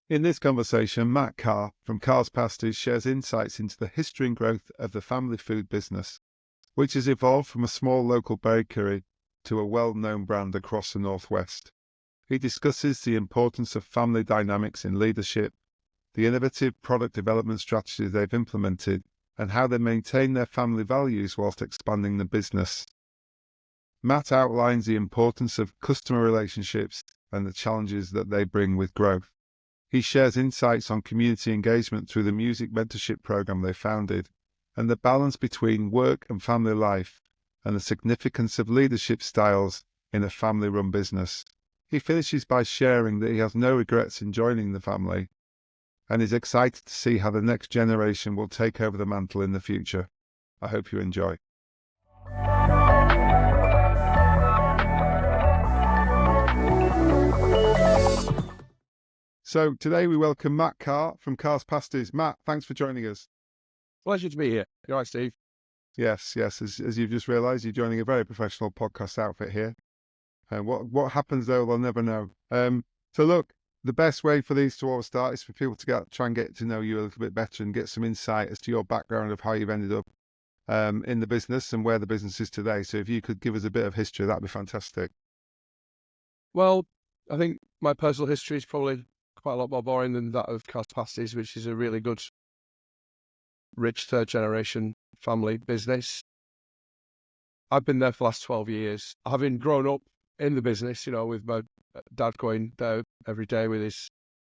In this conversation, Matt Carr from Carrs Pasties shares insights into the history and growth of the family food business, which has evolved from a small local bakery to a well-known brand across the Northwest. He discusses the importance of family dynamics in leadership, the innovative product development strategies they've implemented, and how they maintain their family values whilst expanding the business. Matt outlines the importance of customer relationships and the challenges that they bring with growth. He shares insights on community engagement through the music mentorship program they founded, and the balance between work and family life, and the significance of leadership styles in a family-run business. He finishes by sharing that he has no regrets in joining the family, and is excited to see how the next generation will take over the mantle in the future. I hope you enjoy. So today we welcome Matt Carr from Carrs Pasties. Matt, thanks for joining us. Pleasure to be here. You all right, Steve? Yes. As you've just realised, you're joining a very professional podcast outfit here. And what happens though, they'll never know. So look, the best way for these to all start is for people to try and get to know you a little bit better and get some insight as to your background of how you've ended up in the business and where the business is today. So if you could give us a bit of history, that'd be fantastic. Well, I think my personal history is probably quite a lot more boring than that of Carrs Pasties, which is a really good, rich third-generation family business. I've been there for the last 12 years, having grown up in the business, with my dad going there every day with his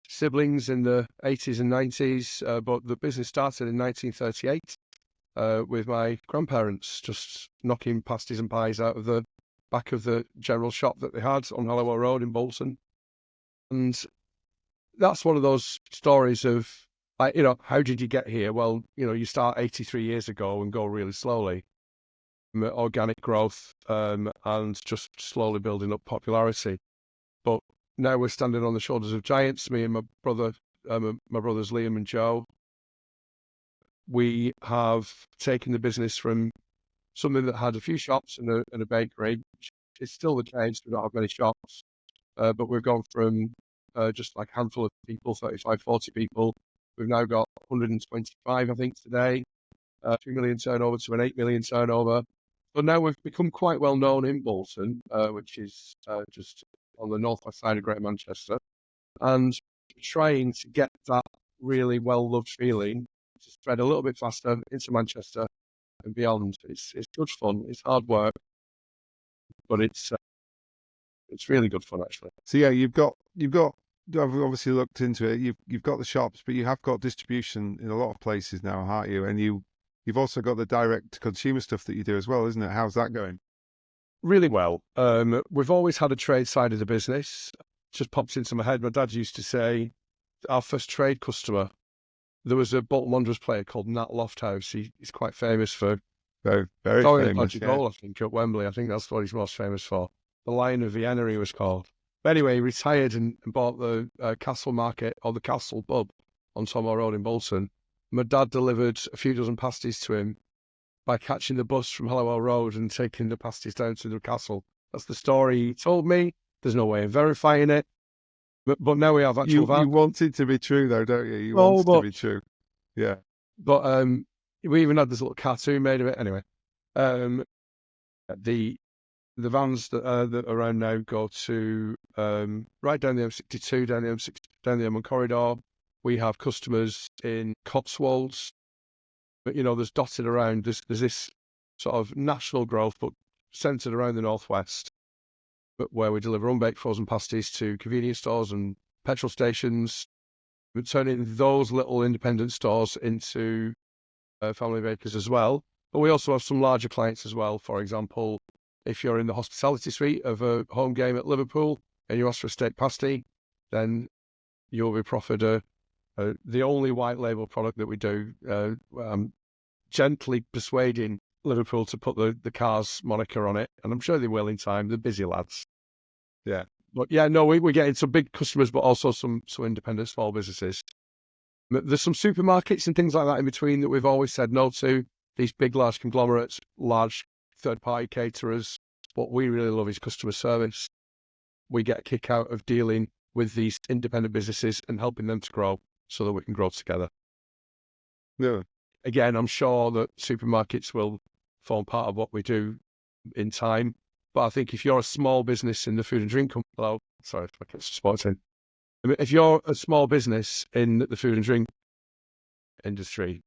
siblings in the 80s and 90s. But the business started in 1938 with my grandparents just knocking pasties and pies out of the back of the general shop that they had on Halliwell Road in Bolton. And that's one of those stories of, how did you get here? Well, you start 83 years ago and go really slowly. Organic growth and just slowly building up popularity. But now we're standing on the shoulders of giants, me and my brother, my brothers Liam and Joe. We have taken the business from something that had a few shops and a bakery. It's still the case, we don't have many shops, but we've gone from just like a handful of people, 35, 40 people. We've now got 125, I think, today, 2 million turnover to an 8 million turnover. But now we've become quite well known in Bolton, which is just on the northwest side of Greater Manchester, and trying to get that really well-loved feeling to spread a little bit faster into Manchester and beyond. It's good fun. It's hard work, but it's really good fun, actually. So yeah, you've obviously looked into it. You've got the shops, but you have got distribution in a lot of places now, aren't you? And you've also got the direct consumer stuff that you do as well, isn't it? How's that going? Really well. We've always had a trade side of the business. Just popped into my head. My dad used to say our first trade customer, there was a Bolton Wanderers player called Nat Lofthouse. He's quite famous for Very, very scoring famous. a goal, I think, at Wembley. I think that's what he's most famous for. The Lion of Vienna, he was called. But anyway, he retired and bought the Castle Market, or the Castle Pub on Tomo Road in Bolton. My dad delivered a few dozen pasties to him by catching the bus from Halliwell Road and taking the pasties down to the castle. That's the story he told me. There's no way of verifying it. But now we have actual You want it to be true, though, don't you? You want it to be true. Yeah. But we even had this little cartoon made of it. Anyway, the vans that are around now go to right down the M62, down the M1 corridor. We have customers in Cotswolds, but there's dotted around. There's this sort of national growth, but centred around the northwest, but where we deliver unbaked frozen pasties to convenience stores and petrol stations. We're turning those little independent stores into family bakers as well. But we also have some larger clients as well. For example, if you're in the hospitality suite of a home game at Liverpool and you ask for a steak pasty, then you'll be proffered the only white label product that we do. I'm gently persuading Liverpool to put the Carrs moniker on it, and I'm sure they will in time. They're busy lads. Yeah. But yeah, no, we're getting some big customers, but also some independent small businesses. There's some supermarkets and things like that in between that we've always said no to. These big, large conglomerates, large third-party caterers. What we really love is customer service. We get a kick out of dealing with these independent businesses and helping them to grow so that we can grow together. Yeah. Again, I'm sure that supermarkets will form part of what we do in time. But I think if you're a small business in the food and drink company, sorry if I get sports in. I mean, if you're a small business in the food and drink industry,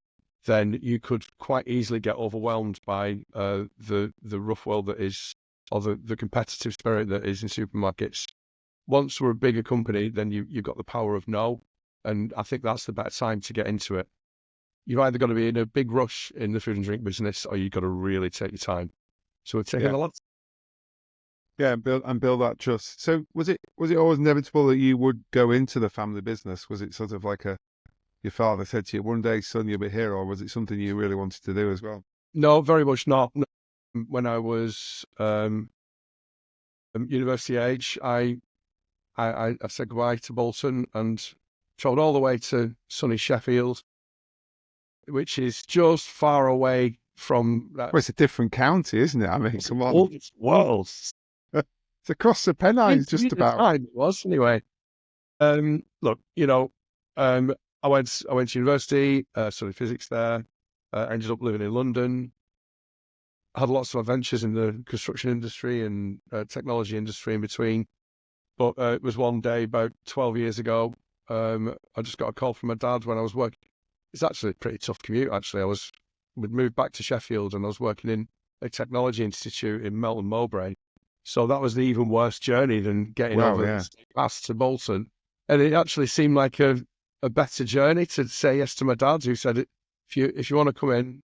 then you could quite easily get overwhelmed by the rough world that is, or the competitive spirit that is in supermarkets. Once we're a bigger company, then you've got the power of no, and I think that's the better time to get into it. You've either got to be in a big rush in the food and drink business, or you've got to really take your time. So we're taking a lot. Yeah, and build that trust. So was it always inevitable that you would go into the family business? Was it sort of like your father said to you, one day, son, you'll be here, or was it something you really wanted to do as well? No, very much not. When I was university age, I said goodbye to Bolton and travelled all the way to sunny Sheffield, which is just far away from that. Well, it's a different county, isn't it? I mean, come on. All this world. It's across the Pennines, just about. Time it was anyway. Look, I went to university, studied physics there. Ended up living in London. Had lots of adventures in the construction industry and technology industry in between. But it was one day about 12 years ago. I just got a call from my dad when I was working. It's actually a pretty tough commute. Actually, we'd moved back to Sheffield and I was working in a technology institute in Melton Mowbray. So that was the even worse journey than getting over the pass to Bolton. And it actually seemed like a better journey to say yes to my dad, who said, if you want to come in,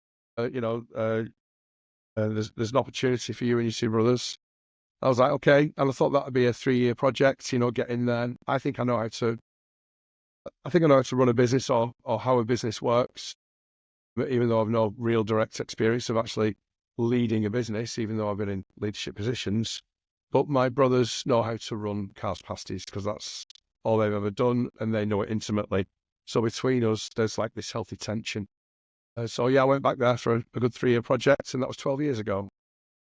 there's an opportunity for you and your two brothers. I was like, okay. And I thought that would be a 3-year project, get in there. I think I know how to run a business or how a business works, but even though I've no real direct experience of actually leading a business, even though I've been in leadership positions. But my brothers know how to run Carrs Pasties because that's all they've ever done and they know it intimately. So between us, there's like this healthy tension. So I went back there for a good 3-year project, and that was 12 years ago.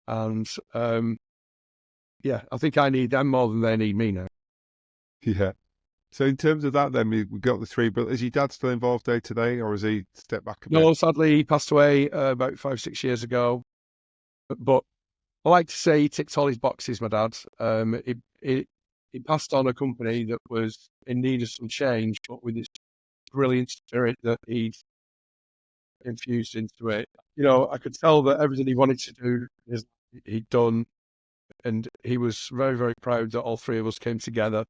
And I think I need them more than they need me now. Yeah. So in terms of that, then we got the three. But is your dad still involved day to day, or has he stepped back a bit? No, sadly, he passed away about 5-6 years ago. But I like to say he ticked all his boxes, my dad. He passed on a company that was in need of some change, but with this brilliant spirit that he infused into it. I could tell that everything he wanted to do, he'd done, and he was very, very proud that all three of us came together.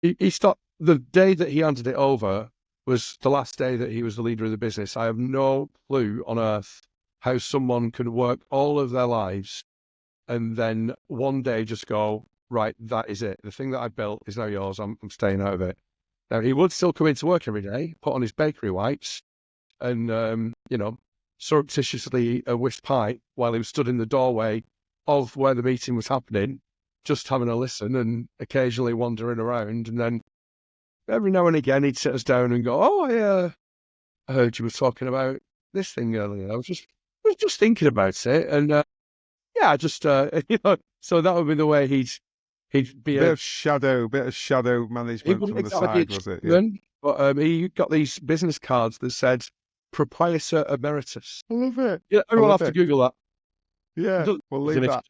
He stopped the day that he handed it over was the last day that he was the leader of the business. I have no clue on earth how someone can work all of their lives and then one day just go, right, that is it. The thing that I built is now yours. I'm staying out of it. Now, he would still come into work every day, put on his bakery whites and, surreptitiously eat a whisk pie while he was stood in the doorway of where the meeting was happening, just having a listen and occasionally wandering around. And then every now and again, he'd sit us down and go, oh, I heard you were talking about this thing earlier. I was just thinking about it. And so that would be the way he'd be bit of shadow management from the side, was it? Yeah. But he got these business cards that said proprietor emeritus. I love it. Yeah, everyone have to Google that. Yeah, we'll leave that.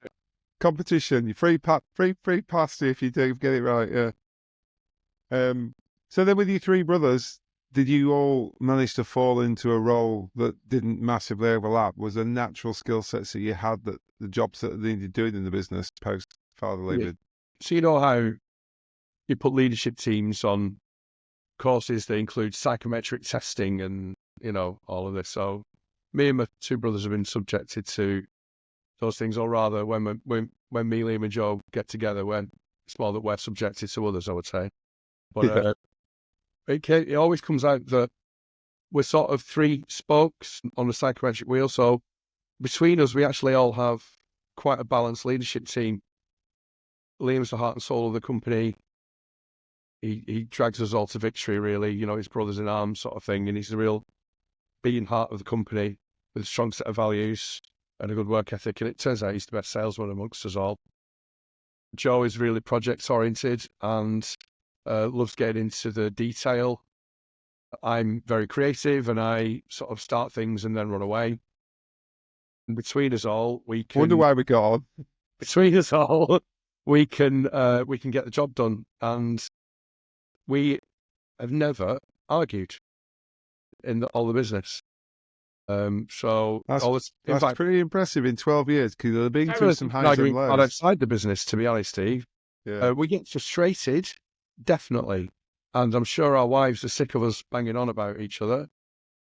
Competition, free pasty if you do get it right. Yeah. So then with your three brothers, did you all manage to fall into a role that didn't massively overlap? Was there natural skill sets that you had that the jobs that they needed doing in the business post father leaving? Yeah. So you know how you put leadership teams on courses that include psychometric testing and, all of this. So me and my two brothers have been subjected to those things, or rather when me, Liam and Joe get together, it's more that we're subjected to others, I would say. But it always comes out that we're sort of three spokes on the psychometric wheel. So between us, we actually all have quite a balanced leadership team. Liam's the heart and soul of the company. He drags us all to victory, really. His brothers in arms sort of thing. And he's the real beating heart of the company with a strong set of values and a good work ethic. And it turns out he's the best salesman amongst us all. Joe is really project oriented and loves getting into the detail. I'm very creative, and I sort of start things and then run away. And between us all, we Wonder can. why we got on. Between us all, we can get the job done, and we have never argued in all the business. So That's pretty impressive in 12 years, because they've been through some highs and lows. outside the business, to be honest, Steve. Yeah. We get frustrated, definitely, and I'm sure our wives are sick of us banging on about each other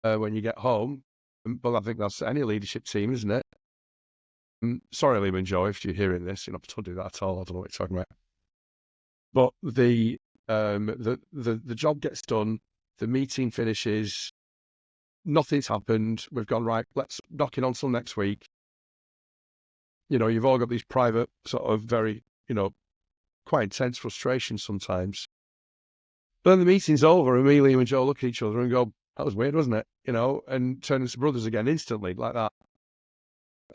when you get home. But I think that's any leadership team, isn't it? Sorry, Liam and Joe, if you're hearing this, you're not to do that at all. I don't know what you're talking about. But the job gets done, the meeting finishes, nothing's happened. We've gone, right, let's knock it on till next week. You've all got these private sort of very, quite intense frustrations sometimes. But then the meeting's over, and me, Liam and Joe look at each other and go, that was weird, wasn't it? And turn into brothers again instantly, like that.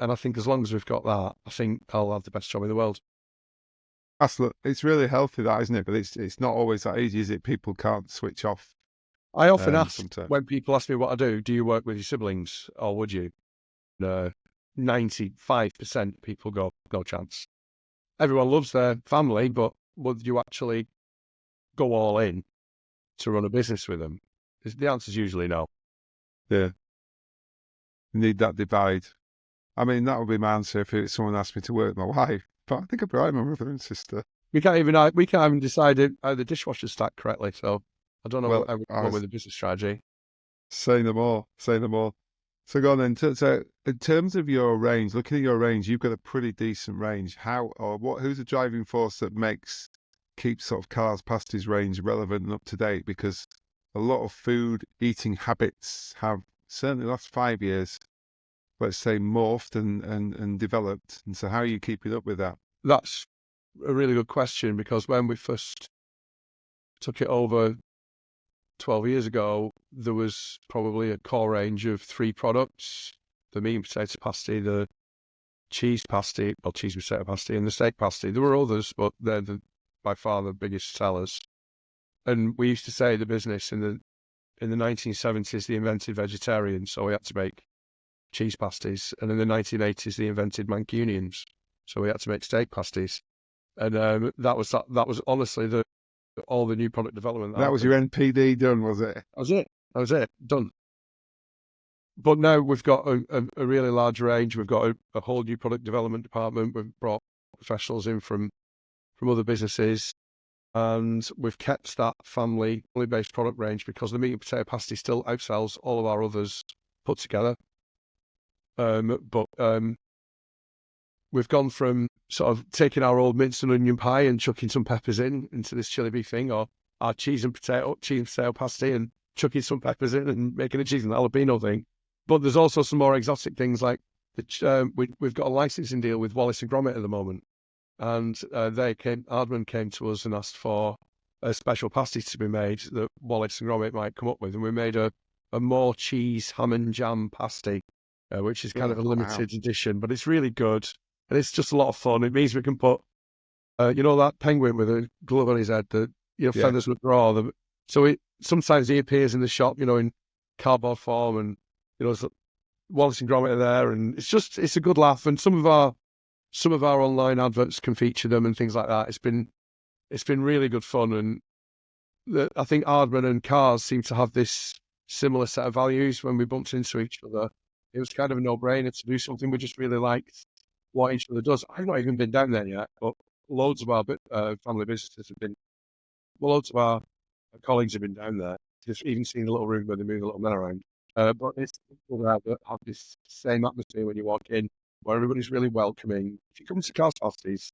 And I think as long as we've got that, I think I'll have the best job in the world. It's really healthy, that, isn't it? But it's not always that easy, is it? People can't switch off. I often ask sometimes. when people ask me what I do you work with your siblings, or would you? 95% people go, no chance. Everyone loves their family, but would you actually go all in to run a business with them? The answer is usually no. Yeah. You need that divide. I mean, that would be my answer if someone asked me to work with my wife. But I think I'd be right with my brother and sister. We can't even decide how the dishwasher's stacked correctly. So I don't know how we come up with a business strategy. Say no more. So go on then. So in terms of your range, looking at your range, you've got a pretty decent range. Who's the driving force that keeps sort of Carrs Pasties range relevant and up to date? Because a lot of food eating habits have, certainly the last 5 years, let's say, morphed and developed. And so how are you keeping up with that? That's a really good question, because when we first took it over 12 years ago, there was probably a core range of 3 products: the meat and potato pasty, the cheese pasty, cheese and potato pasty, and the steak pasty. There were others, but they're by far the biggest sellers. And we used to say the business in the 1970s, they invented vegetarian, so we had to make cheese pasties. And in the 1980s, they invented Mancunians, so we had to make steak pasties. And that was honestly all the new product development. That was your NPD done, was it? That was it, done. But now we've got a really large range. We've got a whole new product development department. We've brought professionals in from other businesses, and we've kept that family-based product range, because the meat and potato pasty still outsells all of our others put together. We've gone from sort of taking our old mince and onion pie and chucking some peppers into this chili beef thing, or our cheese and potato pasty and chucking some peppers in and making a cheese and jalapeno thing. But there's also some more exotic things, like we've got a licensing deal with Wallace Gromit at the moment, and Aardman came to us and asked for a special pasty to be made that Wallace and Gromit might come up with, and we made a more cheese ham and jam pasty, which is kind of a limited edition, but it's really good. And it's just a lot of fun. It means we can put, that penguin with a glove on his head that, feathers would draw. Sometimes he appears in the shop, in cardboard form, and, Wallace and Gromit are there, and it's a good laugh. And some of our online adverts can feature them and things like that. It's been really good fun. And I think Aardman and Carrs seem to have this similar set of values. When we bumped into each other, it was kind of a no-brainer to do something we just really liked what each other does. I've not even been down there yet, but loads of our family businesses have been. Well, loads of our colleagues have been down there. Just even seen the little room where they move a little men around. But it's people there that have this same atmosphere when you walk in, where everybody's really welcoming. If you come to Carrs Pasties,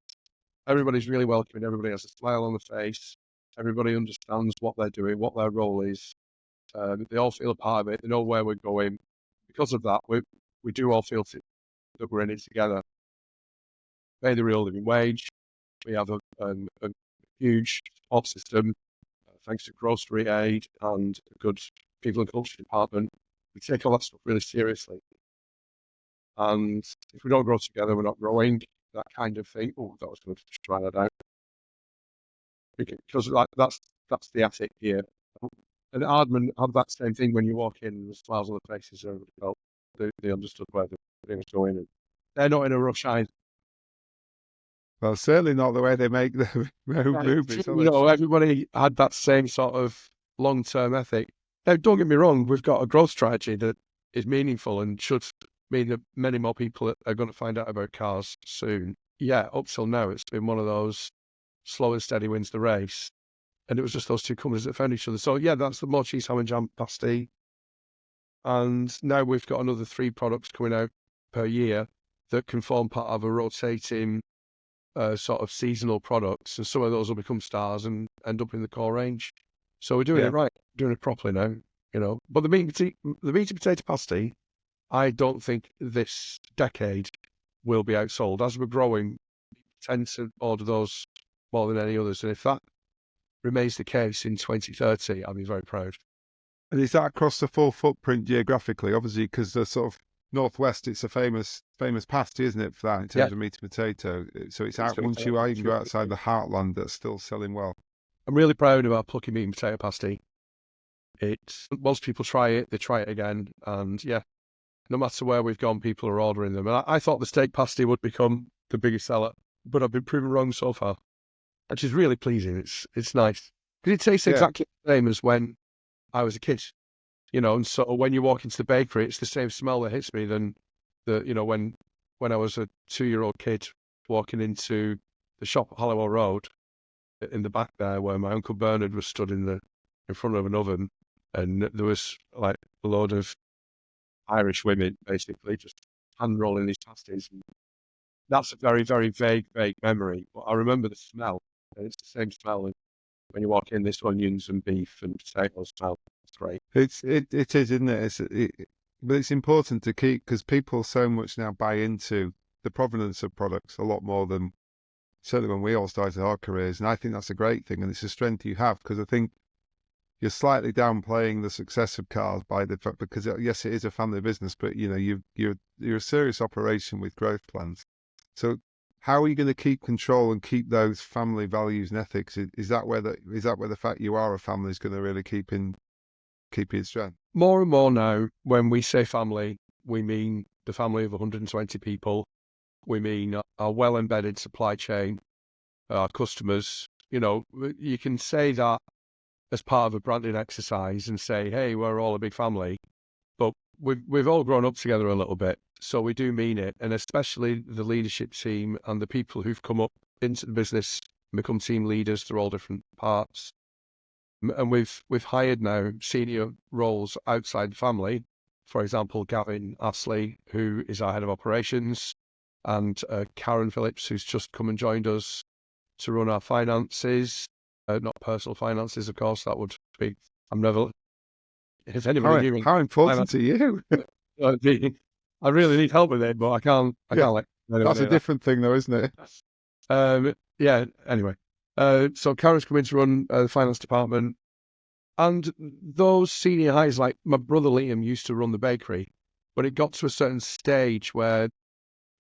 everybody's really welcoming. Everybody has a smile on the face. Everybody understands what they're doing, what their role is. They all feel a part of it. They know where we're going. Because of that, we do all feel that we're in it together. Pay the real living wage. We have a huge support system, thanks to grocery aid and a good people and culture department. We take all that stuff really seriously. And if we don't grow together, we're not growing, that kind of thing. Oh, that was going to try that out. because like that's the ethic here. And Ardman have that same thing when you walk in, the smiles on the faces. Everybody felt they understood where they was going, and they're not in a rush either. Well, certainly not the way they make the movies. Everybody had that same sort of long-term ethic. Now, don't get me wrong, we've got a growth strategy that is meaningful and should mean that many more people are going to find out about Carrs soon. Yeah, up till now, it's been one of those slow and steady wins the race. And it was just those two companies that found each other. So, yeah, that's the more cheese, ham and jam pasty. And now we've got another 3 products coming out per year that can form part of a rotating sort of seasonal products. And some of those will become stars and end up in the core range. So we're doing it right, doing it properly now, But the meat and potato pasty, I don't think this decade will be outsold. As we're growing, we tend to order those more than any others. And if that remains the case in 2030, I'll be very proud. And is that across the full footprint geographically? Obviously, because the sort of Northwest, it's a famous pasty, isn't it, for that in terms of meat and potato? So it's out once you even go outside the heartland, that's still selling well. I'm really proud of our plucky meat and potato pasty. Once people try it, they try it again. And yeah, no matter where we've gone, people are ordering them. And I thought the steak pasty would become the biggest seller, but I've been proven wrong so far, which is really pleasing. It's nice because it tastes exactly the same as when I was a kid, and so when you walk into the bakery, it's the same smell that hits me than when I was a 2-year-old kid walking into the shop at Hollowell Road in the back there where my Uncle Bernard was stood in front of an oven, and there was like a load of Irish women basically just hand rolling these pasties. And that's a very, very vague memory, but I remember the smell. And it's the same smell when you walk in. This onions and beef and potatoes smell. It's great. It is, isn't it? But it's important to keep, because people so much now buy into the provenance of products a lot more than certainly when we all started our careers. And I think that's a great thing, and it's a strength you have, because I think you're slightly downplaying the success of Carrs by the fact, because yes, it is a family business, but you're a serious operation with growth plans. So how are you going to keep control and keep those family values and ethics? Is that where the fact you are a family is going to really keep in strength? More and more now, when we say family, we mean the family of 120 people. We mean our well-embedded supply chain, our customers. You can say that as part of a branding exercise and say, hey, we're all a big family. But we've all grown up together a little bit, so we do mean it. And especially the leadership team and the people who've come up into the business and become team leaders through all different parts. And we've hired now senior roles outside the family. For example, Gavin Astley, who is our head of operations, and Karen Phillips, who's just come and joined us to run our finances, not personal finances, of course. That would be, I'm never. If anybody knew how important to you? I really need help with it, but I can't. That's a different thing, though, isn't it? Yeah. Anyway, so Karen's come in to run the finance department, and those senior hires, like my brother Liam, used to run the bakery, but it got to a certain stage where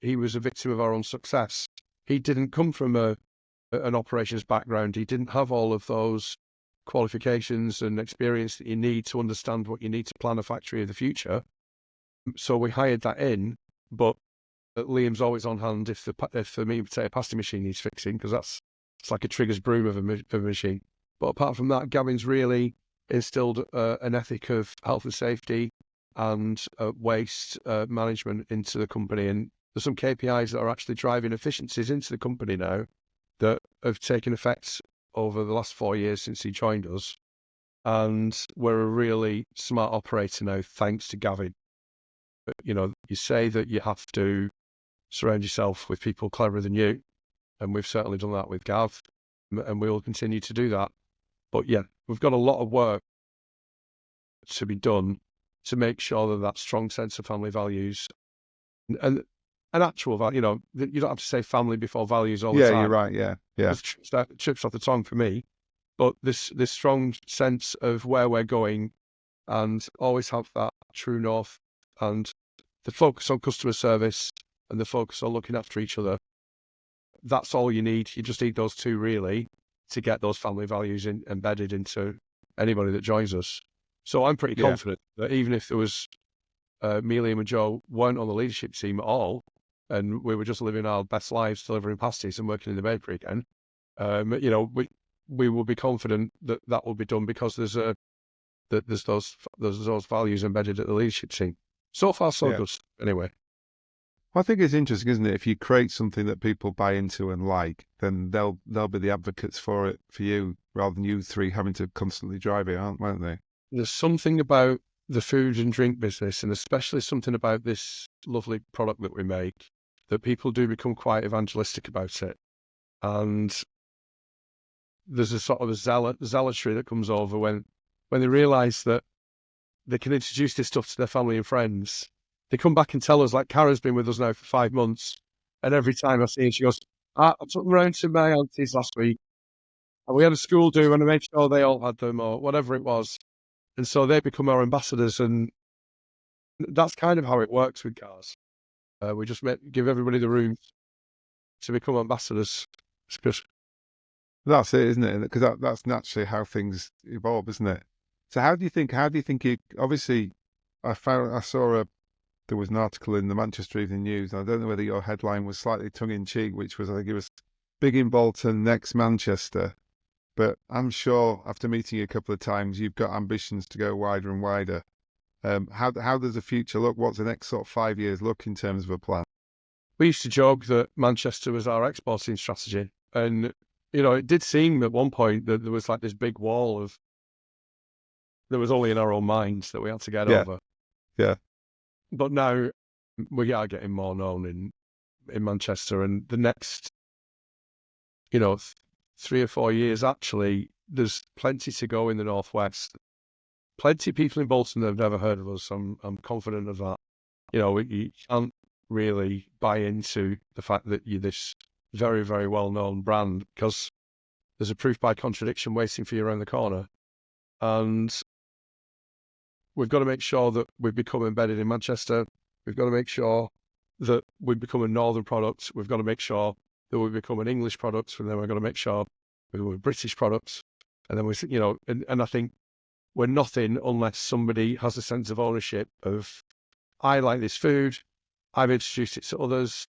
he was a victim of our own success. He didn't come from an operations background. He didn't have all of those qualifications and experience that you need to understand what you need to plan a factory of the future. So we hired that in, but Liam's always on hand if the meat and potato pasty machine needs fixing, because it's like a trigger's broom of a machine. But apart from that, Gavin's really instilled an ethic of health and safety and waste management into the company. And there's some KPIs that are actually driving efficiencies into the company now that have taken effect over the last 4 years since he joined us. And we're a really smart operator now, thanks to Gavin. But, you say that you have to surround yourself with people cleverer than you. And we've certainly done that with Gav, and we will continue to do that. But yeah, we've got a lot of work to be done to make sure that strong sense of family values and an actual value, you don't have to say family before values all the time. Yeah, you're right. Yeah. It trips off the tongue for me. But this strong sense of where we're going, and always have that true north, and the focus on customer service and the focus on looking after each other. That's all you need. You just need those two, really. to get those family values embedded into anybody that joins us. So I'm pretty confident that even if there was me, Liam and Joe weren't on the leadership team at all, and we were just living our best lives delivering pasties and working in the bakery again, we will be confident that that will be done because there's those values embedded at the leadership team. So far, so good. Anyway, I think it's interesting, isn't it? If you create something that people buy into and like, then they'll be the advocates for it for you, rather than you three having to constantly drive it, won't they? There's something about the food and drink business, and especially something about this lovely product that we make, that people do become quite evangelistic about it. And there's a sort of a zealotry that comes over when they realise that they can introduce this stuff to their family and friends. They come back and tell us, like Carr's been with us now for 5 months, and every time I see her, she goes, I took them round to my aunties last week, and we had a school do, and I made sure they all had them, or whatever it was. And so they become our ambassadors, and that's kind of how it works with Carrs. We just give everybody the room to become ambassadors. It's good. That's it, isn't it? Because that's naturally how things evolve, isn't it? So how do you think you, obviously, there was an article in the Manchester Evening News, and I don't know whether your headline was slightly tongue-in-cheek, which was, I think it was big in Bolton, next Manchester. But I'm sure after meeting you a couple of times, you've got ambitions to go wider and wider. How does the future look? What's the next sort of 5 years look in terms of a plan? We used to joke that Manchester was our exporting strategy. And, it did seem at one point that there was like this big wall that was only in our own minds that we had to get over. Yeah. But now we are getting more known in Manchester, and the next, 3 or 4 years, actually, there's plenty to go in the Northwest. Plenty of people in Bolton that have never heard of us. I'm confident of that. You can't really buy into the fact that you're this very, very well-known brand, because there's a proof by contradiction waiting for you around the corner. And we've got to make sure that we become embedded in Manchester. We've got to make sure that we become a northern product. We've got to make sure that we become an English product, and then we've got to make sure we become a British product. And then and I think we're nothing unless somebody has a sense of ownership of, I like this food, I've introduced it to others.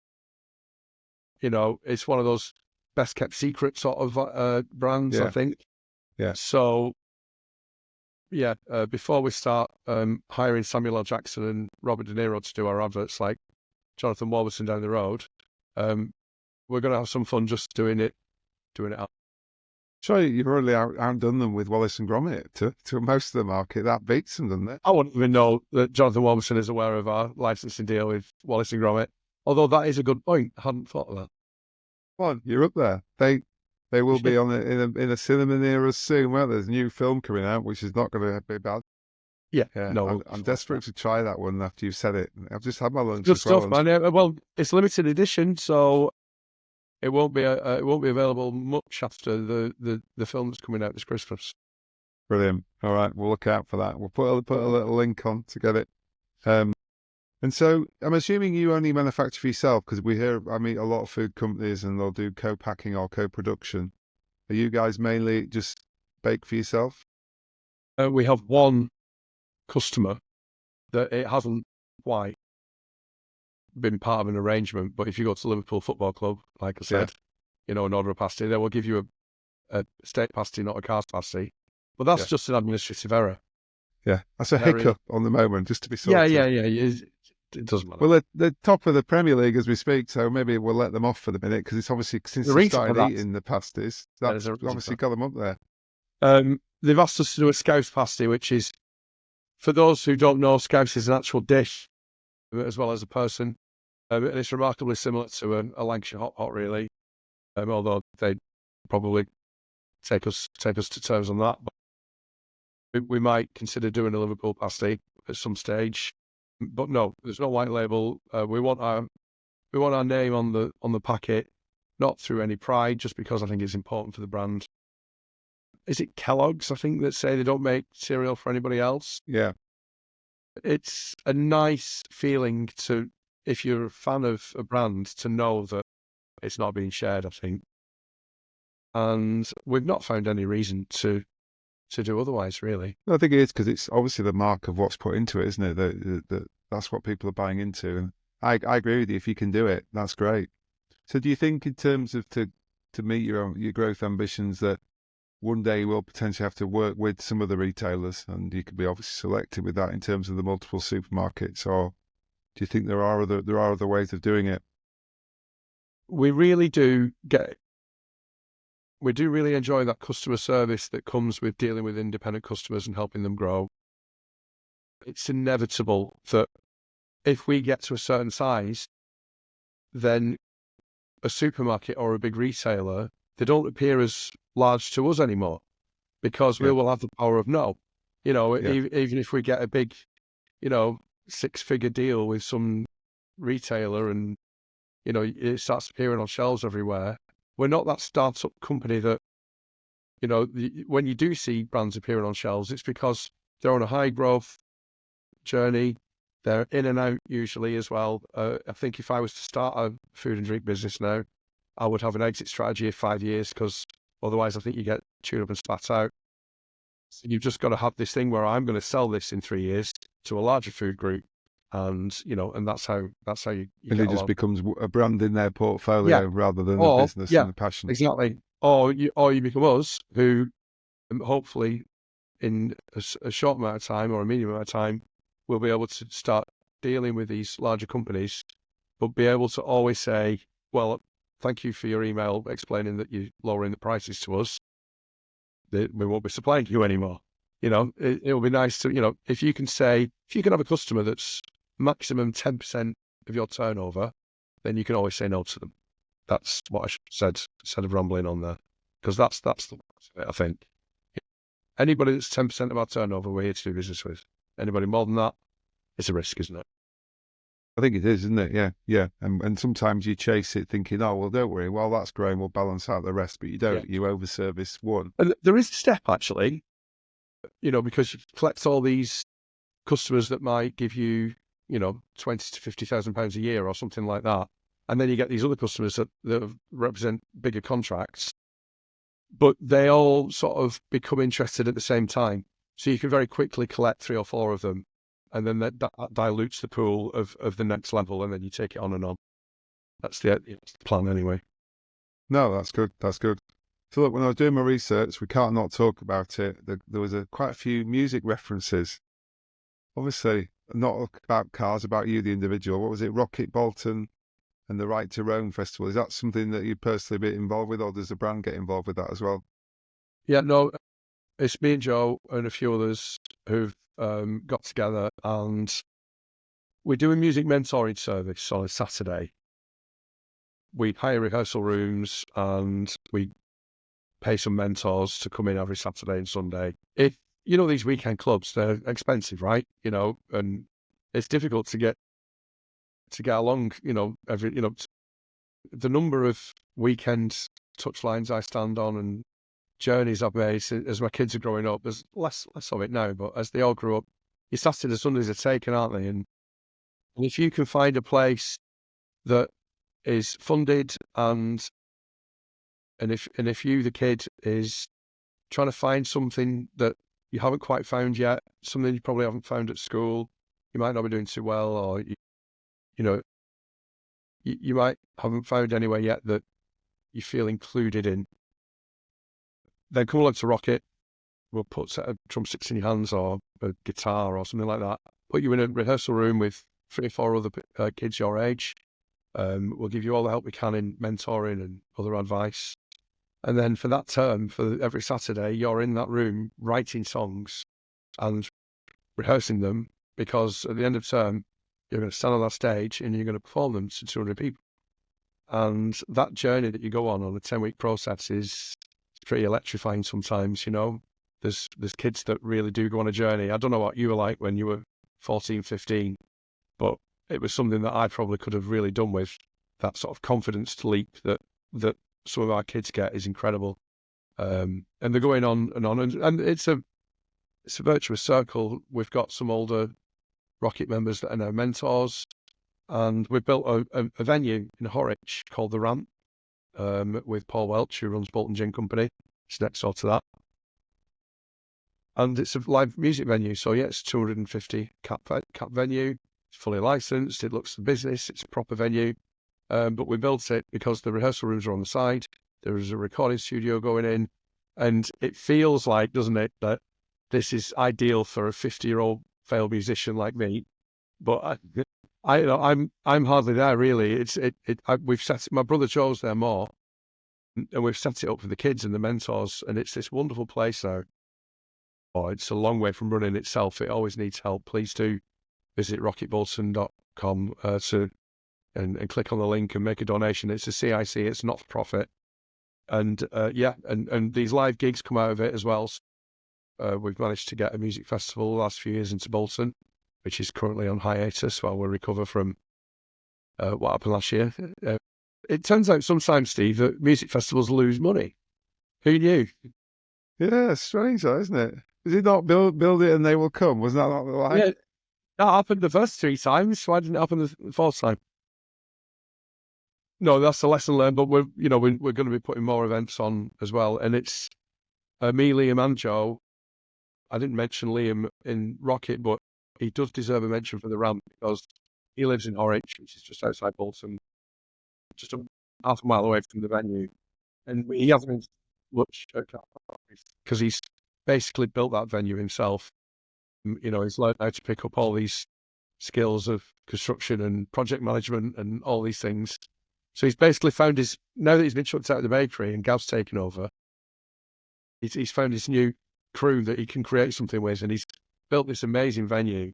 It's one of those best kept secret sort of brands, I think. Yeah. So, before we start hiring Samuel L. Jackson and Robert De Niro to do our adverts, like Jonathan Warburton down the road, we're going to have some fun just doing it out. Sure, you've already outdone them with Wallace and Gromit to most of the market. That beats them, doesn't it? I wouldn't even know that Jonathan Warburton is aware of our licensing deal with Wallace and Gromit. Although that is a good point. I hadn't thought of that. Well, you're up there. They will be on in a cinema near us soon. Well, there's a new film coming out, which is not going to be bad. Yeah. No, I'm desperate to try that one after you've said it. I've just had my lunch. Good stuff, man. Well, it's limited edition, so it won't be available much after the film that's coming out this Christmas. Brilliant. All right, we'll look out for that. We'll put a little link on to get it. And so I'm assuming you only manufacture for yourself, because I meet a lot of food companies and they'll do co-packing or co-production. Are you guys mainly just bake for yourself? We have one customer that it hasn't quite been part of an arrangement, but if you go to Liverpool Football Club, like I said, an order a pasty, they will give you a steak pasty, not a Carrs pasty. But that's just an administrative error. Yeah, that's a hiccup on the moment, just to be sorted. Yeah. It doesn't matter. Well, they're top of the Premier League as we speak, so maybe we'll let them off for the minute, because it's obviously, since they started eating the pasties, that's obviously got them up there. They've asked us to do a Scouse pasty, which is, for those who don't know, Scouse is an actual dish as well as a person. And it's remarkably similar to a Lancashire hot pot, really. Although they'd probably take us to terms on that. But we might consider doing a Liverpool pasty at some stage. But no, there's no white label. We want our name on the packet, not through any pride, just because I think it's important for the brand. Is it Kellogg's, I think, that say they don't make cereal for anybody else? Yeah. It's a nice feeling to, if you're a fan of a brand, to know that it's not being shared, I think. and we've not found any reason to do otherwise, really. I think it is because it's obviously the mark of what's put into it, isn't it? That's what people are buying into. And I agree with you. If you can do it, that's great. So do you think in terms of to meet your growth ambitions that one day you will potentially have to work with some of the retailers and you could be obviously selected with that in terms of the multiple supermarkets, or do you think there are other ways of doing it? We really do we do really enjoy that customer service that comes with dealing with independent customers and helping them grow. It's inevitable that if we get to a certain size, then a supermarket or a big retailer, they don't appear as large to us anymore because we Yeah, will have the power of no. You know, yeah, even if we get a big, you know, six-figure deal with some retailer and, you know, it starts appearing on shelves everywhere, we're not that startup company that, you know, when you do see brands appearing on shelves, it's because they're on a high growth journey. They're in and out usually as well. I think if I was to start a food and drink business now, I would have an exit strategy of 5 years because otherwise I think you get chewed up and spat out. So you've just got to have this thing where I'm going to sell this in 3 years to a larger food group. And, you know, and that's how you and get it just along. becomes a brand in their Yeah. portfolio rather than a Or, business yeah, and a passion. exactly. Or you become us who hopefully in a short amount of time or a medium amount of time, we'll be able to start dealing with these larger companies, but be able to always say, well, thank you for your email explaining that you're lowering the prices to us. We won't be supplying you anymore. You know, it'll be nice to, you know, if you can have a customer that's maximum 10% of your turnover, then you can always say no to them. That's what I should have said instead of rambling on there. Because that's the worst of it, I think. Anybody that's 10% of our turnover, we're here to do business with. Anybody more than that, it's a risk, isn't it? I think it is, isn't it? Yeah, yeah. And sometimes you chase it thinking, oh, well, don't worry. While that's growing, we'll balance out the rest. But you Yeah. don't. You overservice one. And there is a step, actually, you know, because you collect all these customers that might give you, you know, 20 to 50,000 pounds a year or something like that. And then you get these other customers that represent bigger contracts, but they all sort of become interested at the same time. So you can very quickly collect 3 or 4 of them, and then that dilutes the pool of the next level, and then you take it on and on. That's the plan anyway. No, that's good. That's good. So look, when I was doing my research, we can't not talk about it. There was quite a few music references. Obviously, not about cars, about you, the individual. What was it? Rocket Bolton and the Right to Roam Festival. Is that something that you personally be involved with, or does the brand get involved with that as well? Yeah, no, it's me and Joe and a few others who've got together, and we do a music mentoring service on a Saturday. We hire rehearsal rooms and we pay some mentors to come in every Saturday and Sunday. If you know these weekend clubs, they're expensive, right? You know, and it's difficult to get along. You know, the number of weekend touchlines I stand on and journeys I've made as my kids are growing up. There's less of it now, but as they all grew up, your Saturday Sundays are taken, aren't they? And if you can find a place that is funded and if you, the kid, is trying to find something that you haven't quite found yet, something you probably haven't found at school, you might not be doing too well, or you know, you might haven't found anywhere yet that you feel included in, then come along to Rocket. We'll put a set of drumsticks in your hands or a guitar or something like that. Put you in a rehearsal room with 3 or 4 other kids your age. We'll give you all the help we can in mentoring and other advice. And then for that term, for every Saturday, you're in that room writing songs and rehearsing them, because at the end of term, you're going to stand on that stage and you're going to perform them to 200 people. And that journey that you go on a 10-week process is pretty electrifying sometimes, you know. There's kids that really do go on a journey. I don't know what you were like when you were 14, 15, but it was something that I probably could have really done with. That sort of confidence to leap that some of our kids get is incredible. And they're going on and on, and it's a virtuous circle. We've got some older Rocket members that are now mentors, and we've built a venue in Horwich called the Ramp, with Paul Welch, who runs Bolton Gin Company. It's next door to that. And it's a live music venue. So yeah, it's 250 cap venue. It's fully licensed. It looks the business. It's a proper venue. But we built it because the rehearsal rooms are on the side. There is a recording studio going in. And it feels like, doesn't it, that this is ideal for a 50-year-old failed musician like me. But I'm hardly there really. We've set my brother Joe's there more, and we've set it up for the kids and the mentors, and it's this wonderful place now. Oh, it's a long way from running itself. It always needs help. Please do visit rocketbolton.com and click on the link and make a donation. It's a CIC. It's not for profit, and and these live gigs come out of it as well. We've managed to get a music festival the last few years into Bolton, which is currently on hiatus while we recover from what happened last year. It turns out sometimes, Steve, that music festivals lose money. Who knew? Yeah, it's strange though, isn't it? Is it not build it and they will come? Wasn't that not the line? Yeah, that happened the first 3 times. Why didn't it happen the 4th time? No, that's a lesson learned. But we're going to be putting more events on as well. And it's me, Liam, and Joe. I didn't mention Liam in Rocket, but he does deserve a mention for the ramp because he lives in Horwich, which is just outside Bolton, just half a mile away from the venue. And he hasn't been much because he's basically built that venue himself. He's learned how to pick up all these skills of construction and project management and all these things. So he's basically found now that he's been chucked out of the bakery and Gav's taken over, he's found his new crew that he can create something with, and he's built this amazing venue.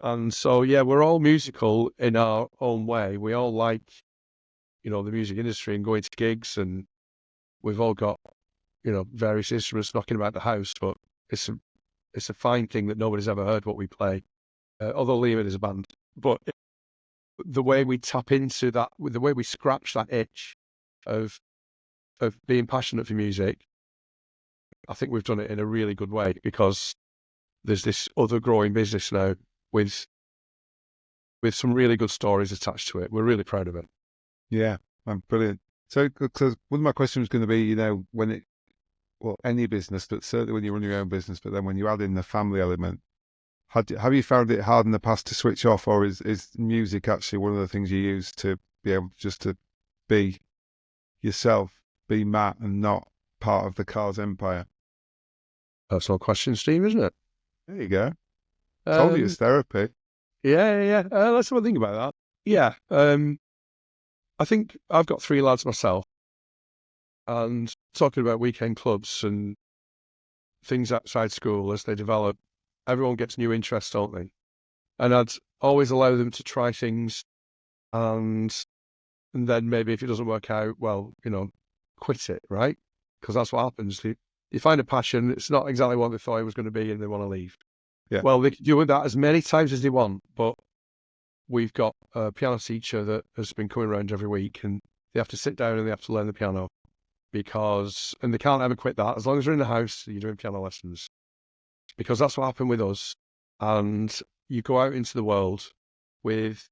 And so, yeah, we're all musical in our own way. We all like, the music industry and going to gigs, and we've all got, various instruments knocking about the house, but it's a fine thing that nobody's ever heard what we play, although Liam is a band. But the way we tap into that, the way we scratch that itch of being passionate for music, I think we've done it in a really good way because there's this other growing business now with some really good stories attached to it. We're really proud of it. Yeah, brilliant. So, because one of my questions was going to be, any business, but certainly when you run your own business, but then when you add in the family element, have you found it hard in the past to switch off, or is music actually one of the things you use to be able just to be yourself, be Matt, and not part of the Carrs empire? Personal question, Steve, isn't it? There you go. Told you it's therapy. Yeah. Let's have a think about that. Yeah. I think I've got 3 lads myself, and talking about weekend clubs and things outside school as they develop, everyone gets new interests, don't they? And I'd always allow them to try things, and then maybe if it doesn't work out, well, quit it, right? Because that's what happens. You find a passion, it's not exactly what they thought it was going to be, and they want to leave. Yeah. Well, they can do that as many times as they want, but we've got a piano teacher that has been coming around every week, and they have to sit down and they have to learn the piano and they can't ever quit that. As long as they're in the house, you're doing piano lessons, because that's what happened with us. And you go out into the world with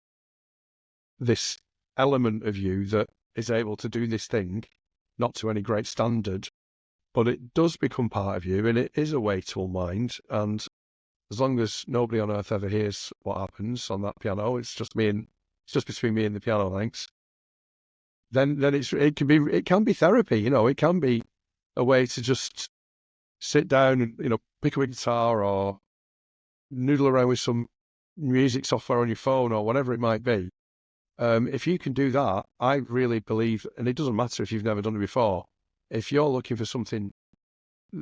this element of you that is able to do this thing, not to any great standard, but it does become part of you, and it is a way to unwind. And as long as nobody on earth ever hears what happens on that piano, it's just between me and the piano, thanks. Then it can be therapy, it can be a way to just sit down and, pick up a guitar or noodle around with some music software on your phone or whatever it might be. If you can do that, I really believe, and it doesn't matter if you've never done it before, if you're looking for something,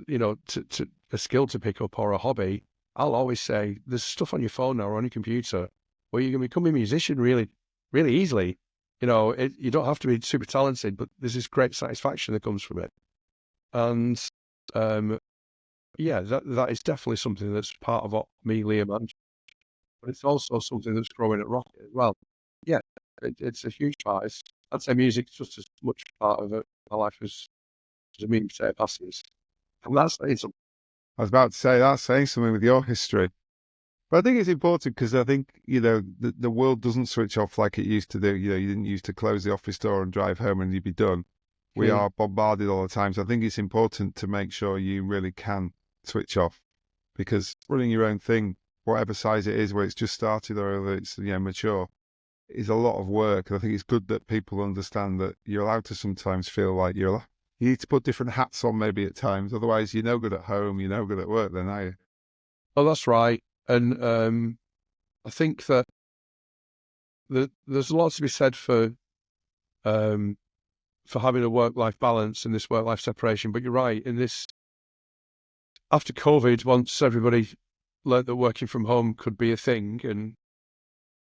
to a skill to pick up or a hobby, I'll always say there's stuff on your phone now or on your computer where you can become a musician really, really easily. You don't have to be super talented, but there's this great satisfaction that comes from it. And that is definitely something that's part of what me, Liam, and but it's also something that's growing at Rocket as well. Yeah, it's a huge part. I'd say music's just as much part of it, my life as a meat and potato pasties. And that's saying something. I was about to say that's saying something with your history. But I think it's important because I think, the world doesn't switch off like it used to do. You didn't used to close the office door and drive home and you'd be done. We are bombarded all the time. So I think it's important to make sure you really can switch off, because running your own thing, whatever size it is, where it's just started or whether it's mature, is a lot of work. And I think it's good that people understand that you're allowed to sometimes feel like you need to put different hats on maybe at times. Otherwise, you're no good at home, you're no good at work then, are you? Oh, that's right. And I think that there's a lot to be said for having a work-life balance and this work-life separation. But you're right, in this, after COVID, once everybody learned that working from home could be a thing, and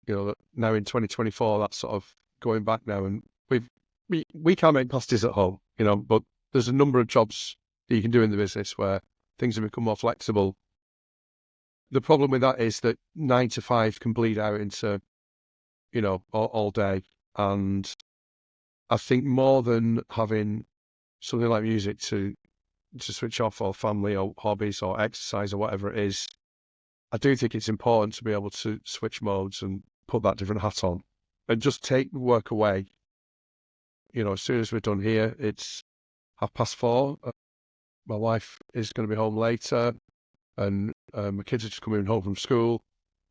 that now in 2024, that's sort of going back now, and we can't make pasties at home, but there's a number of jobs that you can do in the business where things have become more flexible. The problem with that is that 9 to 5 can bleed out into, all day. And I think more than having something like music to switch off, or family or hobbies or exercise or whatever it is, I do think it's important to be able to switch modes and put that different hat on and just take work away. As soon as we're done here, it's 4:30. My wife is going to be home later, and my kids are just coming home from school,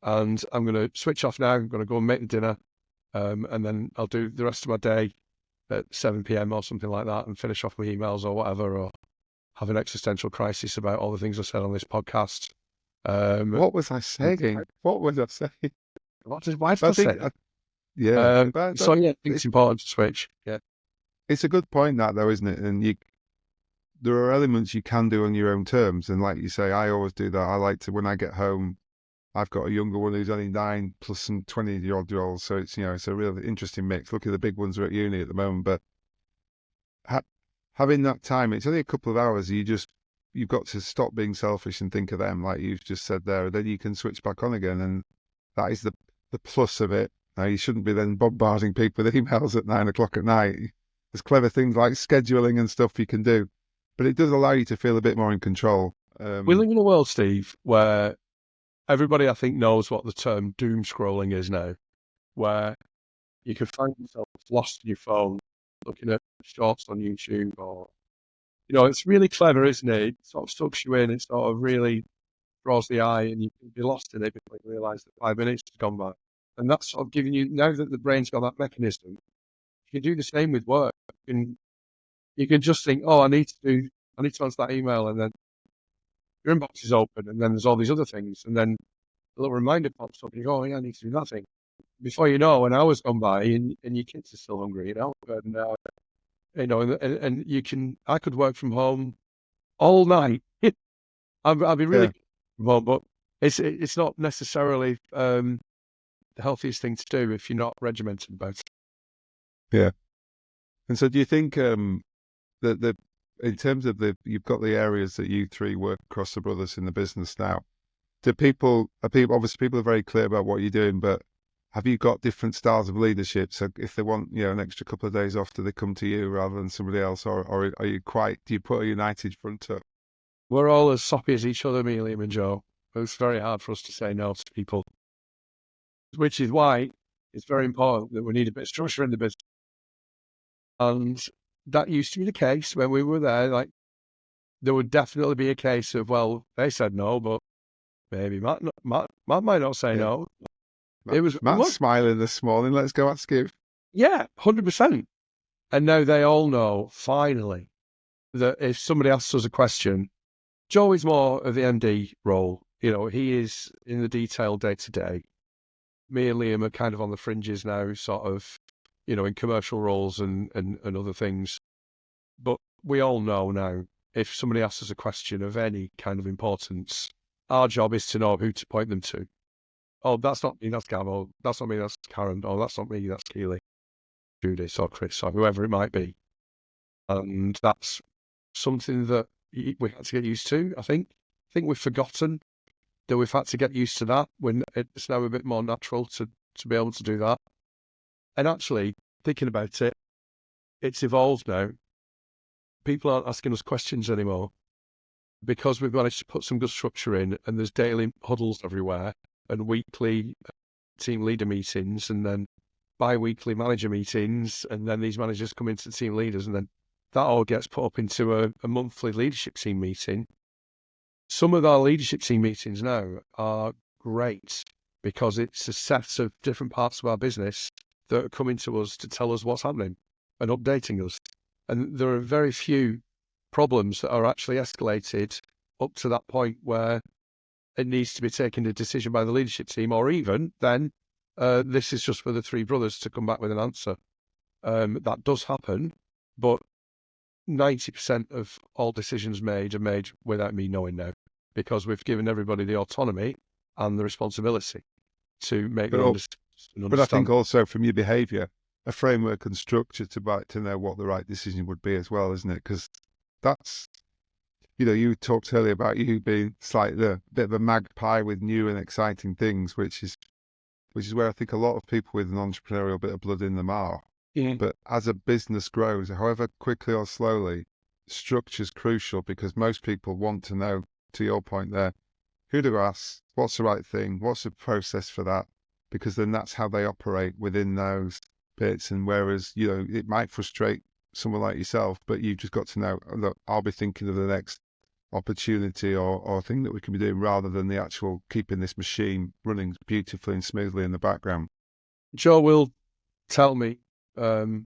and I'm going to switch off now. I'm going to go and make the dinner, and then I'll do the rest of my day at 7 p.m. or something like that, and finish off my emails or whatever, or have an existential crisis about all the things I said on this podcast. What was I saying? What was I saying? Why did I say that? Yeah. So yeah, I think it's important to switch. Yeah. It's a good point, that though, isn't it? And there are elements you can do on your own terms. And like you say, I always do that. I like to, when I get home, I've got a younger one who's only 9 plus some 20-year-olds. So it's, it's a really interesting mix. Luckily, the big ones are at uni at the moment, but having that time, it's only a couple of hours. You've got to stop being selfish and think of them, like you've just said there. Then you can switch back on again. And that is the plus of it. Now, you shouldn't be then bombarding people with emails at 9 o'clock at night. There's clever things like scheduling and stuff you can do, but it does allow you to feel a bit more in control. We live in a world, Steve, where everybody, I think, knows what the term doom scrolling is now, where you can find yourself lost in your phone, looking at shorts on YouTube, or, it's really clever, isn't it? It sort of sucks you in. It sort of really draws the eye, and you can be lost in it before you realise that 5 minutes has gone by. And that's sort of giving you, now that the brain's got that mechanism, you can do the same with work. You can just think, oh, I need to answer that email, and then your inbox is open, and then there's all these other things, and then a little reminder pops up, and you go, oh, yeah, I need to do that thing. Before you know, an hour's gone by, and your kids are still hungry, and you can. I could work from home all night. I'd be really from home, but it's not necessarily the healthiest thing to do if you're not regimented about it. Yeah. And so, do you think that in terms of you've got the areas that you three work across the brothers in the business now? Obviously people are very clear about what you're doing, but have you got different styles of leadership? So if they want, an extra couple of days off, do they come to you rather than somebody else, or are you do you put a united front up? We're all as soppy as each other, me, Liam and Joe. It's very hard for us to say no to people, which is why it's very important that we need a bit of structure in the business. And that used to be the case when we were there. Like, there would definitely be a case of, well, they said no, but maybe Matt might not say no. Matt's smiling this morning. Let's go ask him. Yeah, 100%. And now they all know, finally, that if somebody asks us a question, Joe is more of the MD role. He is in the detail day to day. Me and Liam are kind of on the fringes now, sort of, in commercial roles and other things. But we all know now, if somebody asks us a question of any kind of importance, our job is to know who to point them to. Oh, that's not me, that's Gav. Oh, that's not me, that's Karen. Oh, that's not me, that's Keely, Judith, or Chris, or whoever it might be. And that's something that we had to get used to, I think. I think we've forgotten that we've had to get used to that, when it's now a bit more natural to be able to do that. And actually, thinking about it, it's evolved now. People aren't asking us questions anymore because we've managed to put some good structure in, and there's daily huddles everywhere, and weekly team leader meetings, and then bi-weekly manager meetings, and then these managers come into the team leaders, and then that all gets put up into a monthly leadership team meeting. Some of our leadership team meetings now are great because it's a set of different parts of our business that are coming to us to tell us what's happening and updating us. And there are very few problems that are actually escalated up to that point where it needs to be taken a decision by the leadership team, or even then this is just for the three brothers to come back with an answer. That does happen, but 90% of all decisions made are made without me knowing now, because we've given everybody the autonomy and the responsibility to make their own decisions and But I think understand. also from your behaviour, a framework and structure to know what the right decision would be as well, isn't it? Because that's, you talked earlier about you being slightly a bit of a magpie with new and exciting things, which is where I think a lot of people with an entrepreneurial bit of blood in them are. Yeah. But as a business grows, however quickly or slowly, structure is crucial, because most people want to know, to your point there, who to ask, what's the right thing, what's the process for that, because then that's how they operate within those bits. And whereas, it might frustrate someone like yourself, but you've just got to know, look, I'll be thinking of the next opportunity or thing that we can be doing, rather than the actual keeping this machine running beautifully and smoothly in the background. Joe will tell me that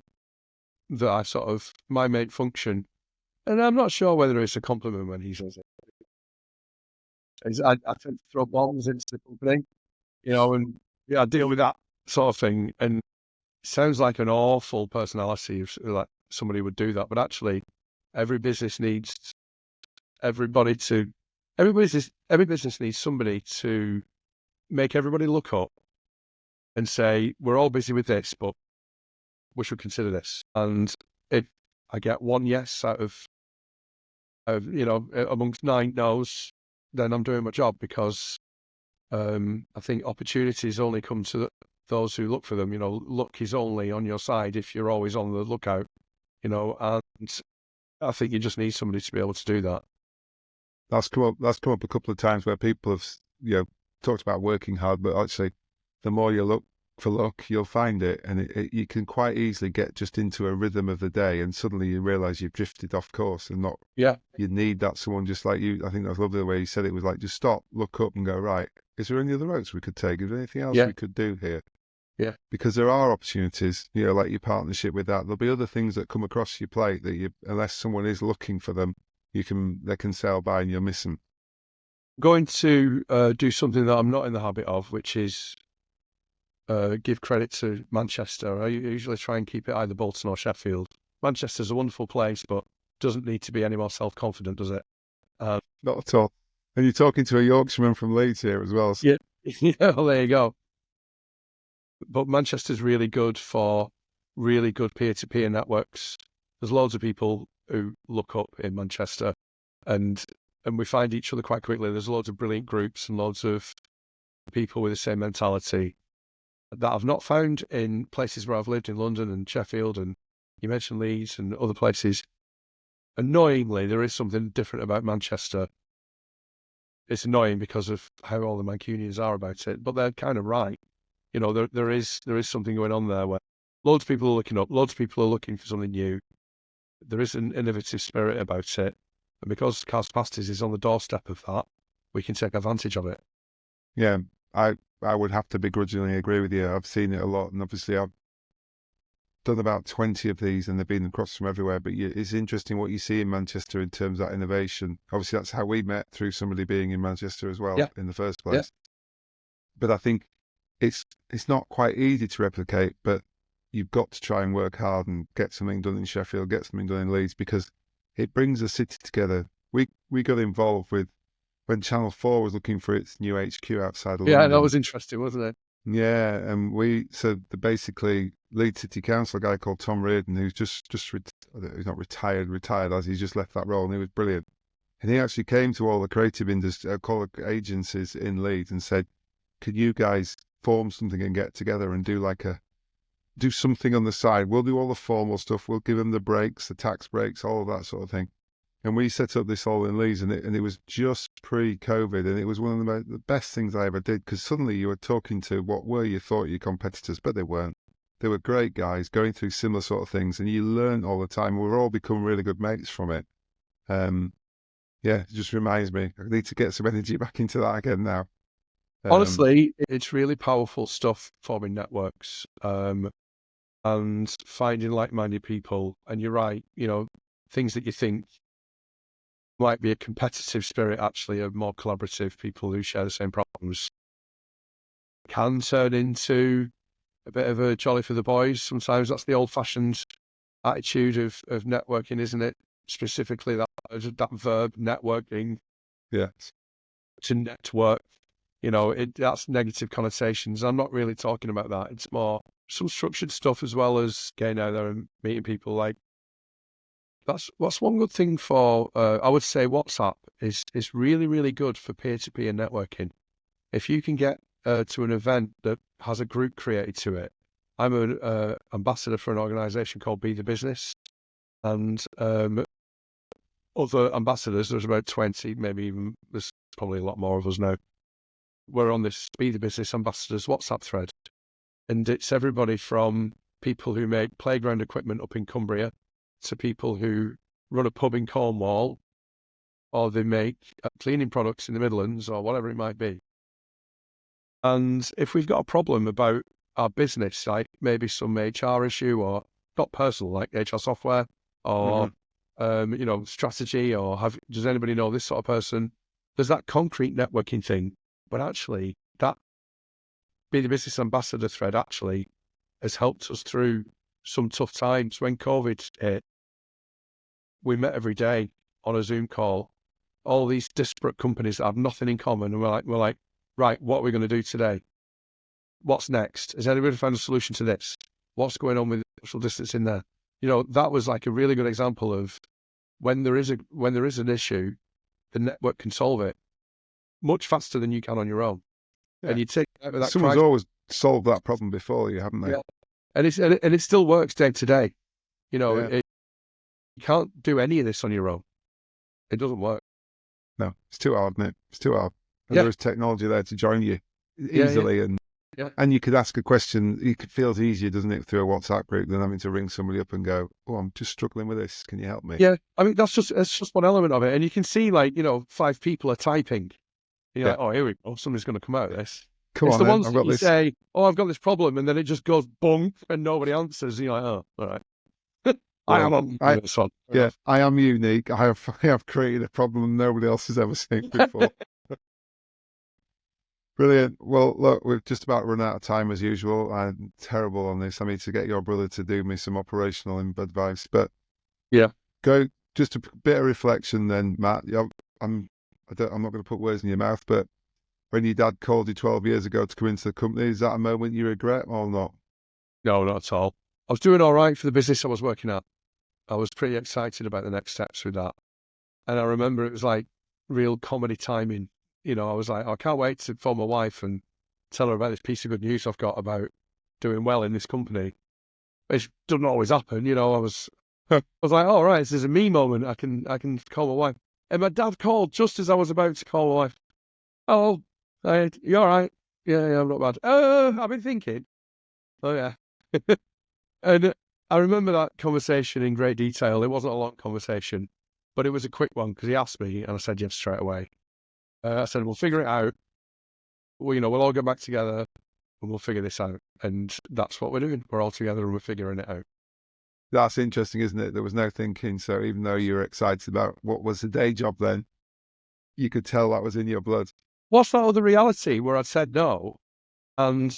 I sort of, my main function, and I'm not sure whether it's a compliment when he says it, is I tend to throw bombs into the company, and I deal with that sort of thing. And it sounds like an awful personality if like somebody would do that, but actually every business needs every business needs somebody to make everybody look up and say, we're all busy with this, but we should consider this. And if I get one yes out of amongst 9 no's, then I'm doing my job, because I think opportunities only come to those who look for them. Luck is only on your side if you're always on the lookout, and I think you just need somebody to be able to do that. That's come up a couple of times where people have, talked about working hard, but actually the more you look for luck, you'll find it. And you can quite easily get just into a rhythm of the day, and suddenly you realise you've drifted off course and not. Yeah. You need that someone just like you. I think that's lovely the way you said it, was like, just stop, look up and go, right, is there any other routes we could take? Is there anything else we could do here? Yeah. Because there are opportunities, like your partnership with that. There'll be other things that come across your plate that unless someone is looking for them, they can sail by and you're missing. Going to do something that I'm not in the habit of, which is give credit to Manchester. I usually try and keep it either Bolton or Sheffield. Manchester's a wonderful place, but doesn't need to be any more self-confident, does it? Not at all. And you're talking to a Yorkshireman from Leeds here as well. So. Yeah, well, there you go. But Manchester's really good for really good peer-to-peer networks. There's loads of people who look up in Manchester, and we find each other quite quickly. There's loads of brilliant groups and loads of people with the same mentality that I've not found in places where I've lived, in London and Sheffield, and you mentioned Leeds and other places. Annoyingly, there is something different about Manchester. It's annoying because of how all the Mancunians are about it, but they're kind of right. There is something going on there where loads of people are looking up, loads of people are looking for something new. There is an innovative spirit about it. And because Carrs Pasties is on the doorstep of that, we can take advantage of it. Yeah, I would have to begrudgingly agree with you. I've seen it a lot, and obviously I've done about 20 of these, and they've been across from everywhere. But it's interesting what you see in Manchester in terms of that innovation. Obviously, that's how we met, through somebody being in Manchester as well in the first place. Yeah. But I think it's not quite easy to replicate, but you've got to try and work hard and get something done in Sheffield, get something done in Leeds, because it brings the city together. We got involved with when Channel 4 was looking for its new HQ outside of London. Yeah, that was interesting, wasn't it? Yeah, and basically Leeds City Council, a guy called Tom Reardon, who's he's not retired as he's just left that role, and he was brilliant. And he actually came to all the creative industry, agencies in Leeds and said, could you guys form something and get together and do something on the side? We'll do all the formal stuff. We'll give them the breaks, the tax breaks, all of that sort of thing. And we set up this all in Leeds, and it was just pre-COVID, and it was one of the best things I ever did, because suddenly you were talking to what were you thought your competitors, but they weren't. They were great guys going through similar sort of things, and you learn all the time. We've all become really good mates from it. Yeah, it just reminds me, I need to get some energy back into that again now. Honestly, it's really powerful stuff, forming networks, and finding like-minded people. And you're right, things that you think might be a competitive spirit actually are more collaborative. People who share the same problems can turn into a bit of a jolly for the boys. Sometimes that's the old-fashioned attitude of networking, isn't it? Specifically that verb, networking. Yeah. To network, that's negative connotations. I'm not really talking about that. It's more some structured stuff, as well as getting out there and meeting people. Like that's one good thing for, I would say WhatsApp is really, really good for peer-to-peer networking. If you can get to an event that has a group created to it. I'm an ambassador for an organisation called Be the Business, and other ambassadors, there's about 20, maybe even, there's probably a lot more of us now. We're on this Be the Business Ambassadors WhatsApp thread, and it's everybody from people who make playground equipment up in Cumbria to people who run a pub in Cornwall, or they make cleaning products in the Midlands, or whatever it might be. And if we've got a problem about our business, like maybe some HR issue, or not personal, like HR software, or strategy, or does anybody know this sort of person? There's that concrete networking thing, but actually that Be the Business Ambassador thread actually has helped us through some tough times. When COVID hit, we met every day on a Zoom call, all these disparate companies that have nothing in common, and we're like, right, what are we going to do today? What's next? Has anybody found a solution to this? What's going on with social distancing there? That was like a really good example of when there is an issue, the network can solve it much faster than you can on your own. Yeah. And you take out of that. Someone's always solved that problem before you, haven't they? Yeah. And it still works day to day. You can't do any of this on your own. It doesn't work. No, it's too hard, isn't it? It's too hard. And there is technology there to join you easily, and you could ask a question. It feels easier, doesn't it, through a WhatsApp group than having to ring somebody up and go, "Oh, I'm just struggling with this. Can you help me?" Yeah, I mean that's just one element of it, and you can see 5 people are typing. Like, oh, here we go. Somebody's going to come out of this. Come it's on, the then. ones that you say, "Oh, I've got this problem," and then it just goes bonk, and nobody answers. And you're like, "Oh, all right." I am on this one. Yeah, I am unique. I have created a problem nobody else has ever seen before. Brilliant. Well, look, we've just about run out of time as usual. I'm terrible on this. I need to get your brother to do me some operational advice. But go just a bit of reflection then, Matt. I'm not going to put words in your mouth, but when your dad called you 12 years ago to come into the company, is that a moment you regret or not? No, not at all. I was doing all right for the business I was working at. I was pretty excited about the next steps with that. And I remember it was like real comedy timing. I was like, I can't wait to phone my wife and tell her about this piece of good news I've got about doing well in this company. Which doesn't always happen, I was like, oh, right, this is a me moment. I can call my wife. And my dad called just as I was about to call my wife. Oh, you all right? Yeah, I'm not bad. I've been thinking. Oh, yeah. And I remember that conversation in great detail. It wasn't a long conversation, but it was a quick one because he asked me and I said yes straight away. I said, we'll figure it out. Well, we'll all get back together and we'll figure this out. And that's what we're doing. We're all together and we're figuring it out. That's interesting, isn't it? There was no thinking. So even though you were excited about what was the day job then, you could tell that was in your blood. What's that other reality where I said no? And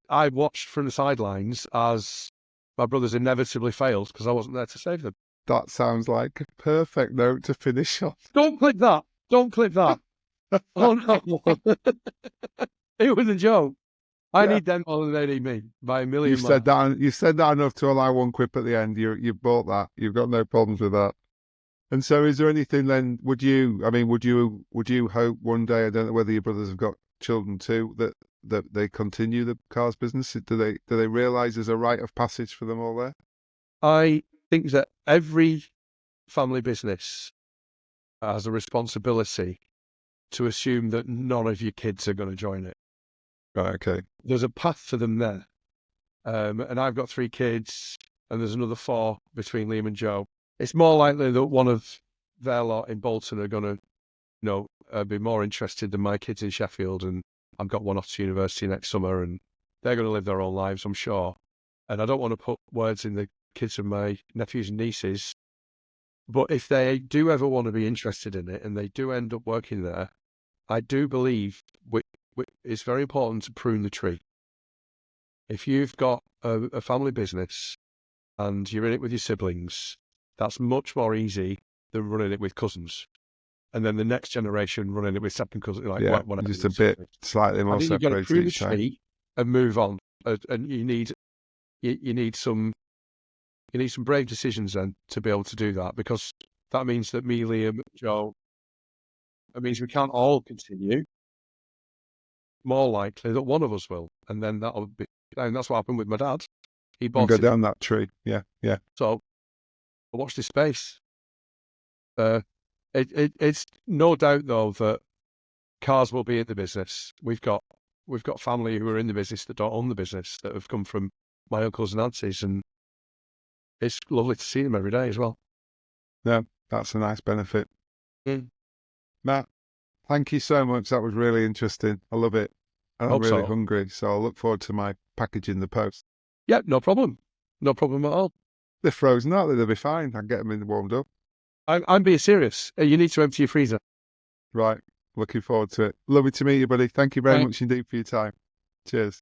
I watched from the sidelines as my brothers inevitably failed because I wasn't there to save them. That sounds like a perfect note to finish on. Don't clip that. Don't clip that. Oh, no. It was a joke. I need them more than they need me by a million miles. You said that enough to allow one quip at the end. You bought that. You've got no problems with that. And so is there anything then, would you hope one day, I don't know whether your brothers have got children too, that they continue the Carrs business? Do they realise there's a rite of passage for them all there? I think that every family business has a responsibility to assume that none of your kids are going to join it. Right, okay. There's a path for them there. And I've got 3 kids, and there's another 4 between Liam and Joe. It's more likely that one of their lot in Bolton are going to, be more interested than my kids in Sheffield, and I've got one off to university next summer, and they're going to live their own lives, I'm sure. And I don't want to put words in the kids of my nephews and nieces, but if they do ever want to be interested in it and they do end up working there, I do believe it's very important to prune the tree. If you've got a family business and you're in it with your siblings, that's much more easy than running it with cousins. And then the next generation running it with second cousins, whatever. Just a bit slightly more I think you've got to separated prune the each time. tree and move on. And you need some brave decisions then to be able to do that, because that means that me, Liam, Joe, it means we can't all continue. More likely that one of us will, and then that'll be. And that's what happened with my dad. He And bought go it. down that tree. Yeah. So watch this space. It's no doubt though that Carrs will be in the business. We've got family who are in the business that don't own the business, that have come from my uncles and aunties, and it's lovely to see them every day as well. Yeah, that's a nice benefit. Mm. Matt, thank you so much. That was really interesting. I love it. And I'm really hungry, so I'll look forward to my package in the post. Yeah, no problem. No problem at all. They're frozen, aren't they? They'll be fine. I can get them in warmed up. I'm being serious. You need to empty your freezer. Right. Looking forward to it. Lovely to meet you, buddy. Thank you very much indeed for your time. Cheers.